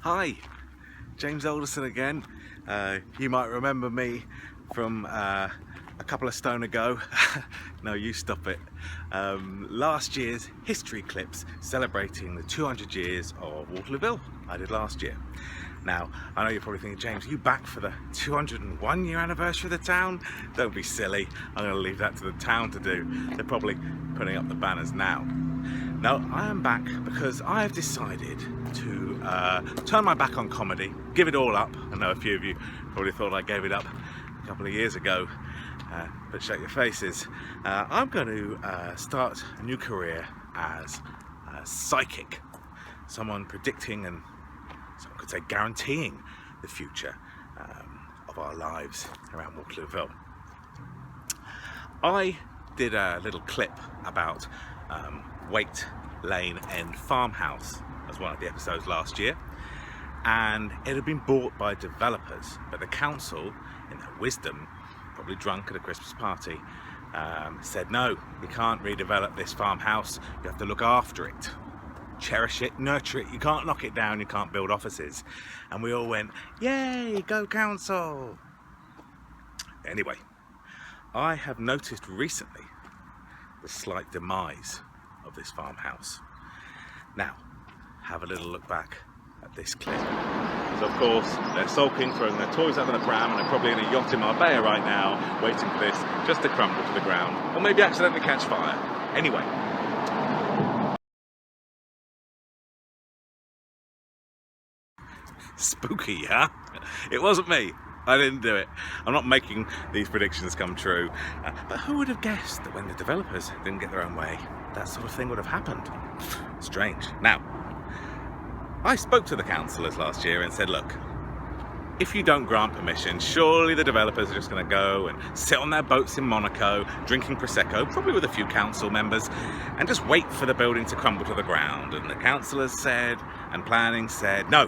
Hi, James Alderson again. You might remember me from a couple of stone ago. No, you stop it. Last year's history clips celebrating the 200 years of Waterlooville I did last year. Now, I know you're probably thinking, James, are you back for the 201 year anniversary of the town? Don't be silly. I'm going to leave that to the town to do. They're probably putting up the banners now. No, I am back because I have decided to turn my back on comedy, give it all up. I know a few of you probably thought I gave it up a couple of years ago, but shake your faces. I'm going to start a new career as a psychic, someone predicting and someone could say guaranteeing the future of our lives around Waterlooville. I did a little clip about Waite Lane End Farmhouse as one of the episodes last year, and it had been bought by developers, but the council, in their wisdom, probably drunk at a Christmas party, said no, you can't redevelop this farmhouse, you have to look after it, cherish it, nurture it, you can't knock it down, you can't build offices. And we all went, yay, go council. Anyway, I have noticed recently the slight demise of this farmhouse. Now, have a little look back at this clip. So of course, they're sulking, throwing their toys out of the pram, and they're probably in a yacht in Marbella right now, waiting for this just to crumble to the ground, or maybe accidentally catch fire. Anyway. Spooky, huh? It wasn't me. I didn't do it. I'm not making these predictions come true. But who would have guessed that when the developers didn't get their own way, that sort of thing would have happened? Strange. Now, I spoke to the councillors last year and said, look, if you don't grant permission, surely the developers are just going to go and sit on their boats in Monaco, drinking Prosecco, probably with a few council members, and just wait for the building to crumble to the ground. And the councillors said, and planning said, no,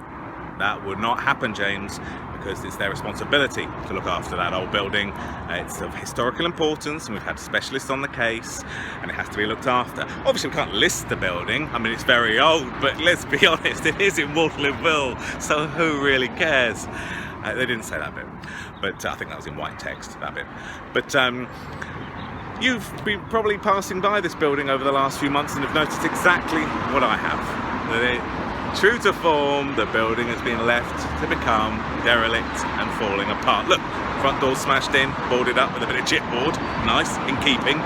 that would not happen, James, because it's their responsibility to look after that old building. It's of historical importance, and we've had specialists on the case, and it has to be looked after. Obviously, we can't list the building. I mean, it's very old, but let's be honest, it is in Waterlooville, so who really cares? They didn't say that bit, but I think that was in white text, that bit. But you've been probably passing by this building over the last few months and have noticed exactly what I have. True to form, the building has been left to become derelict and falling apart. Look, front door smashed in, boarded up with a bit of chipboard, nice, in keeping.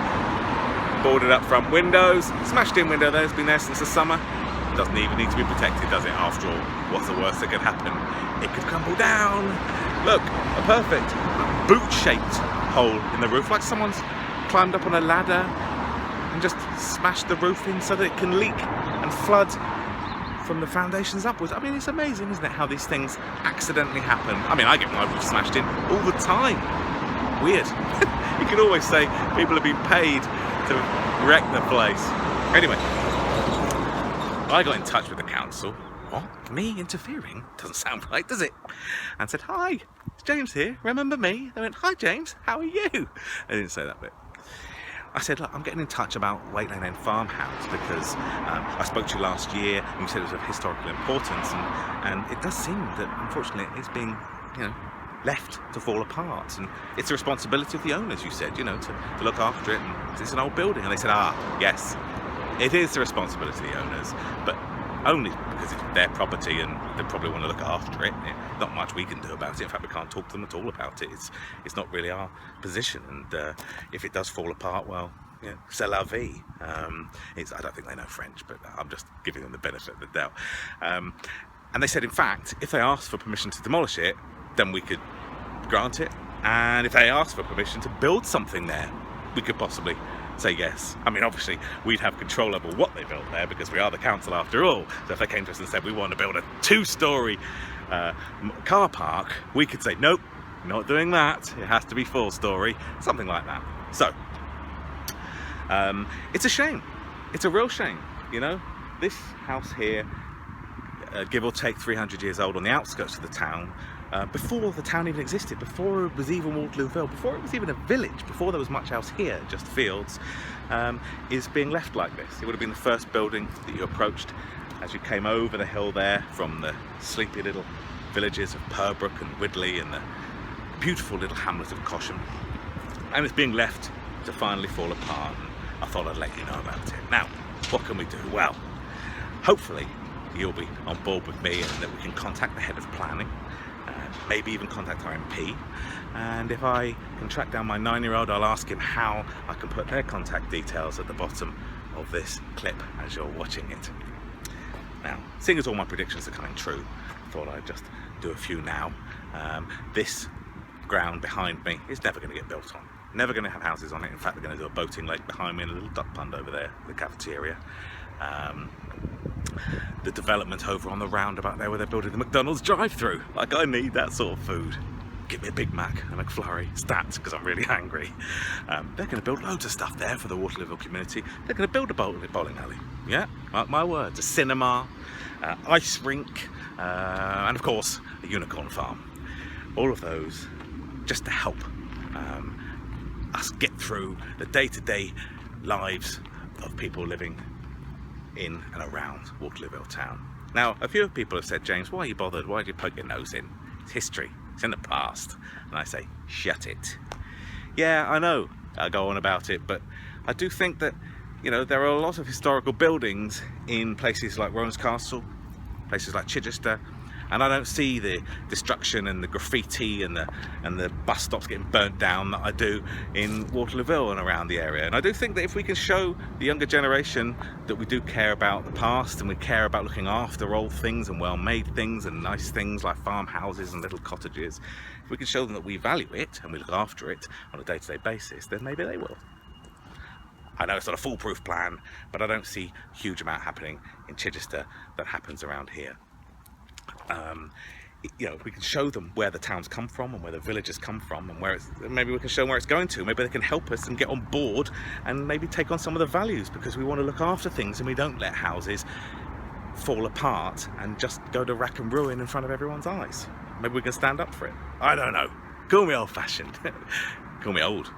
Boarded up front windows, smashed in window there's been there since the summer. Doesn't even need to be protected, does it? After all, what's the worst that could happen? It could crumble down. Look, a perfect boot-shaped hole in the roof, like someone's climbed up on a ladder and just smashed the roof in so that it can leak and flood from the foundations upwards. I mean, it's amazing, isn't it, how these things accidentally happen. I mean, I get my roof smashed in all the time. Weird. You can always say people have been paid to wreck the place. Anyway, I got in touch with the council. What? Me interfering? Doesn't sound right, does it? And said, hi, it's James here, remember me? They went, hi James, how are you? They didn't say that bit. I said, look, I'm getting in touch about Waite Lane End Farmhouse because I spoke to you last year and you said it was of historical importance, and it does seem that unfortunately it's being, left to fall apart, and it's the responsibility of the owners, you said, to look after it, and it's an old building. And they said, yes, it is the responsibility of the owners, but only because it's their property and they probably want to look after it. Not much we can do about it. In fact, we can't talk to them at all about it. It's not really our position, and if it does fall apart, well, c'est la vie. I don't think they know French, but I'm just giving them the benefit of the doubt. And they said, in fact, if they asked for permission to demolish it, then we could grant it, and if they asked for permission to build something there, we could possibly say yes. I mean, obviously we'd have control over what they built there because we are the council after all. So if they came to us and said we want to build a 2-story car park, we could say nope, not doing that, it has to be 4-story, something like that. So it's a shame, it's a real shame. This house here, give or take 300 years old, on the outskirts of the town, before the town even existed, before it was even Waterlooville, before it was even a village, before there was much else here, just fields, is being left like this. It would have been the first building that you approached as you came over the hill there from the sleepy little villages of Purbrook and Widley and the beautiful little hamlet of Cosham, and it's being left to finally fall apart. And I thought I'd let you know about it. Now, what can we do? Well, hopefully you'll be on board with me and that we can contact the head of planning, maybe even contact our MP, and if I can track down my 9-year-old, I'll ask him how I can put their contact details at the bottom of this clip as you're watching it. Now, seeing as all my predictions are coming true, I thought I'd just do a few now. This ground behind me is never going to get built on. Never going to have houses on it. In fact, they're going to do a boating lake behind me and a little duck pond over there, the cafeteria. The development over on the roundabout there where they're building the McDonald's drive-through. Like, I need that sort of food. Give me a Big Mac, a McFlurry, stats, because I'm really hungry. They're going to build loads of stuff there for the Waterlooville community. They're going to build a bowling alley. Yeah, mark my words. A cinema, ice rink, and of course, a unicorn farm. All of those just to help us get through the day-to-day lives of people living in and around Waterlooville town. Now, a few people have said, James, why are you bothered? Why do you poke your nose in? It's history. It's in the past. And I say, shut it. Yeah, I know I go on about it, but I do think that, you know, there are a lot of historical buildings in places like Rome's Castle, places like Chichester, and I don't see the destruction and the graffiti and the bus stops getting burnt down that I do in Waterlooville and around the area. And I do think that if we can show the younger generation that we do care about the past and we care about looking after old things and well-made things and nice things like farmhouses and little cottages, if we can show them that we value it and we look after it on a day-to-day basis, then maybe they will. I know it's not a foolproof plan, but I don't see a huge amount happening in Chichester that happens around here. You know, if we can show them where the towns come from and where the villages come from and where it's, maybe we can show them where it's going to. Maybe they can help us and get on board and maybe take on some of the values, because we want to look after things and we don't let houses fall apart and just go to rack and ruin in front of everyone's eyes. Maybe we can stand up for it. I don't know. Call me old-fashioned. Call me old.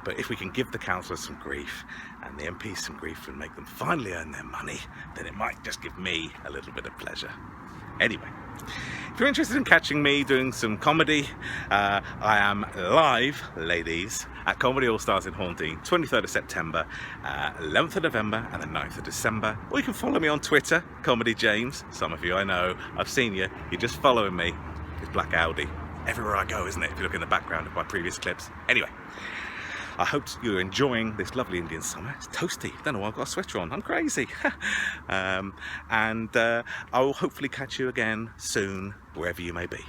But if we can give the councillors some grief and the MPs some grief and make them finally earn their money, then it might just give me a little bit of pleasure. Anyway, if you're interested in catching me doing some comedy, I am live, ladies, at Comedy All Stars in Horndine, 23rd of September, 11th of November and the 9th of December. Or you can follow me on Twitter, Comedy James. Some of you I know, I've seen you, you're just following me. It's Black Audi. Everywhere I go, isn't it, if you look in the background of my previous clips. Anyway, I hope you're enjoying this lovely Indian summer. It's toasty. I don't know why I've got a sweater on. I'm crazy. I will hopefully catch you again soon, wherever you may be.